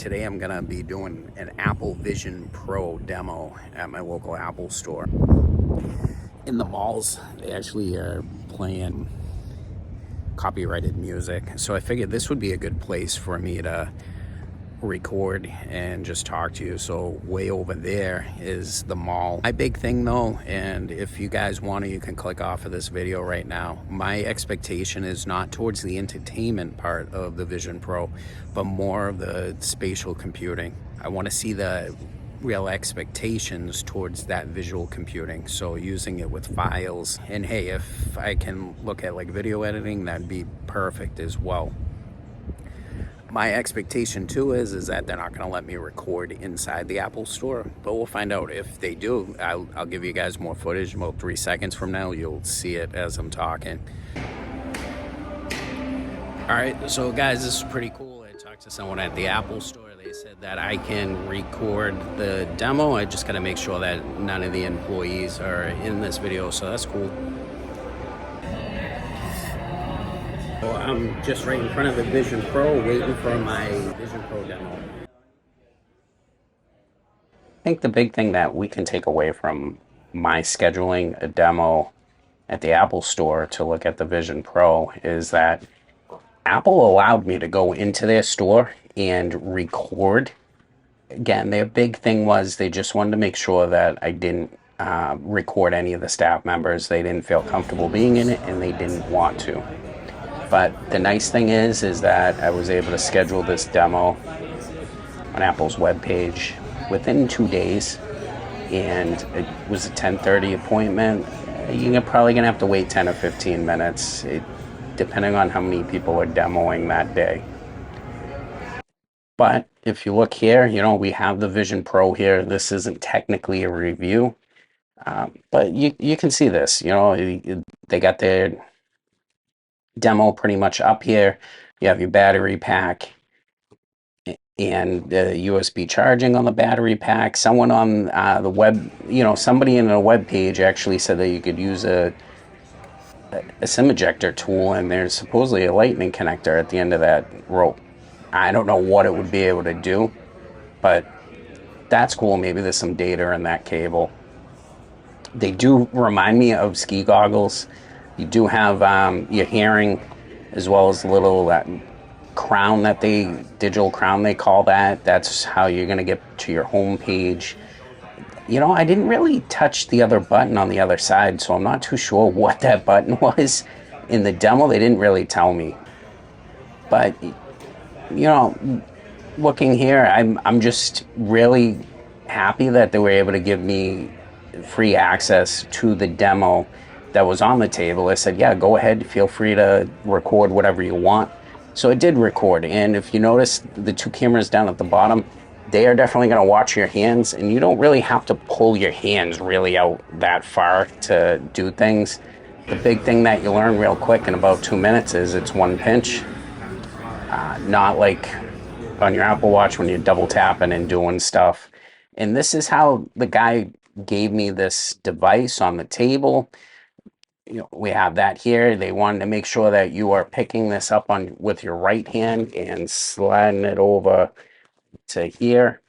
Today I'm gonna be doing an Apple Vision Pro demo at my local Apple store. In the malls, they actually are playing copyrighted music, so I figured this would be a good place for me to record and just talk to you. So way over there is the mall. My big thing though, and if you guys want to, you can click off of this video right now. My expectation is not towards the entertainment part of the Vision Pro, but more of the spatial computing. I want to see the real expectations towards that visual computing, so using it with files. And hey, if I can look at like video editing, that'd be perfect as well. My expectation too is that they're not going to let me record inside the Apple store, but we'll find out. If they do, I'll give you guys more footage. About 3 seconds from now, you'll see it as I'm talking. All right, so guys, this is pretty cool. I talked to someone at the Apple store. They said that I can record the demo. I just got to make sure that none of the employees are in this video, so that's cool. So I'm just right in front of the Vision Pro waiting for my Vision Pro demo. I think the big thing that we can take away from my scheduling a demo at the Apple store to look at the Vision Pro is that Apple allowed me to go into their store and record. Again, their big thing was they just wanted to make sure that I didn't record any of the staff members. They didn't feel comfortable being in it and they didn't want to. But the nice thing is that I was able to schedule this demo on Apple's webpage within 2 days, and it was a 10:30 appointment. You're probably gonna have to wait 10 or 15 minutes, depending on how many people are demoing that day. But if you look here, we have the Vision Pro here. This isn't technically a review, but you can see this. They got their demo pretty much up here. You have your battery pack and the USB charging on the battery pack. Someone on the web, somebody in a web page actually said that you could use a SIM ejector tool, and there's supposedly a lightning connector at the end of that rope. I don't know what it would be able to do, but that's cool. Maybe there's some data in that cable. They do remind me of ski goggles. You do have your hearing, as well as a little crown digital crown they call that. That's how you're going to get to your home page. I didn't really touch the other button on the other side, so I'm not too sure what that button was. In the demo, they didn't really tell me. But, looking here, I'm just really happy that they were able to give me free access to the demo that was on the table. I said, yeah, go ahead, feel free to record whatever you want. So it did record, and if you notice the 2 cameras down at the bottom, they are definitely going to watch your hands, and you don't really have to pull your hands really out that far to do things. The big thing that you learn real quick in about 2 minutes is it's one pinch, not like on your Apple Watch when you're double tapping and doing stuff. And this is how the guy gave me this device on the table. We have that here. They wanted to make sure that you are picking this up with your right hand and sliding it over to here.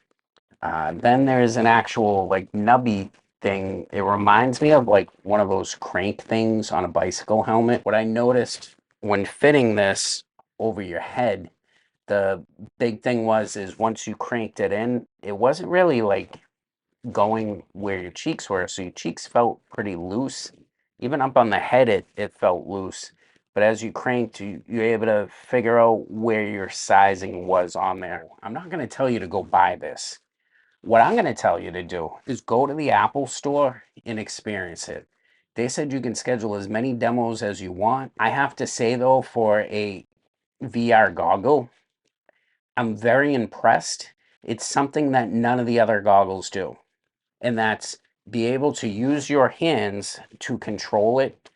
Then there's an actual like nubby thing. It reminds me of like one of those crank things on a bicycle helmet. What I noticed when fitting this over your head, the big thing is once you cranked it in, it wasn't really like going where your cheeks were. So your cheeks felt pretty loose. Even up on the head, it felt loose. But as you cranked, you're able to figure out where your sizing was on there. I'm not going to tell you to go buy this. What I'm going to tell you to do is go to the Apple store and experience it. They said you can schedule as many demos as you want. I have to say, though, for a VR goggle, I'm very impressed. It's something that none of the other goggles do, and that's be able to use your hands to control it.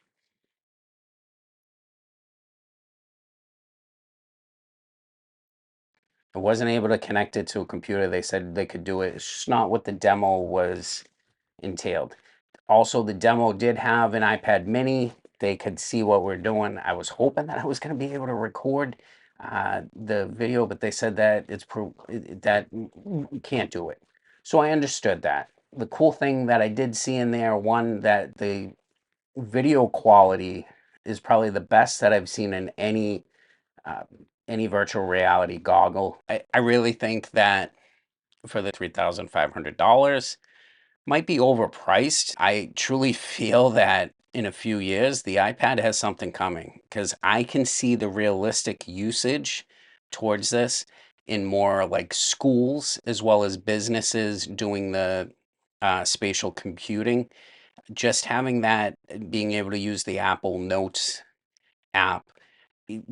I wasn't able to connect it to a computer. They said they could do it. It's just not what the demo was entailed. Also, the demo did have an iPad mini. They could see what we're doing. I was hoping that I was going to be able to record. the video, but they said that that you can't do it. So I understood that. The cool thing that I did see in there, one, that the video quality is probably the best that I've seen in uh, any virtual reality goggle. I really think that for the $3,500 might be overpriced. I truly feel that in a few years, the iPad has something coming because I can see the realistic usage towards this in more like schools as well as businesses doing the spatial computing. Just having that, being able to use the Apple Notes app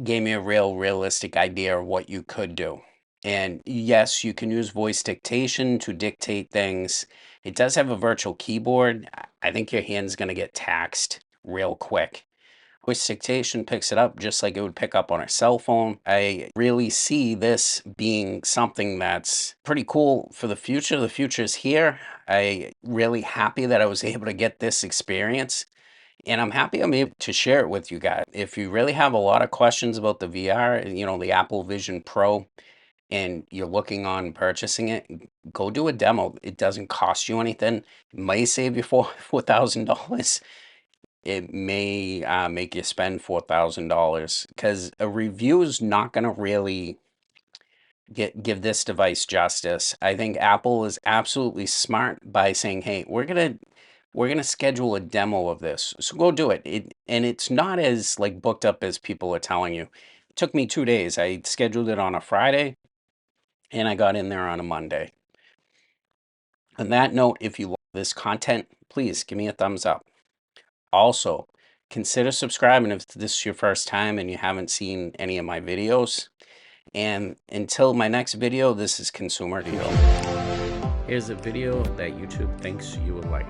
gave me a realistic idea of what you could do. And yes, you can use voice dictation to dictate things. It does have a virtual keyboard. I think your hand's going to get taxed real quick. Voice dictation picks it up just like it would pick up on a cell phone. I really see this being something that's pretty cool for the future. The future is here. I really happy that I was able to get this experience. And I'm happy I'm able to share it with you guys. If you really have a lot of questions about the VR, the Apple Vision Pro, and you're looking on purchasing it, go do a demo. It doesn't cost you anything. It may save you $4,000. It may make you spend $4,000 because a review is not going to really give this device justice. I think Apple is absolutely smart by saying, "Hey, we're gonna schedule a demo of this, so go do it." And it's not as like booked up as people are telling you. It took me 2 days. I scheduled it on a Friday, and I got in there on a Monday. On that note, if you love this content, please give me a thumbs up. Also, consider subscribing if this is your first time and you haven't seen any of my videos. And until my next video, this is Consumer Deal. Here's a video that YouTube thinks you would like.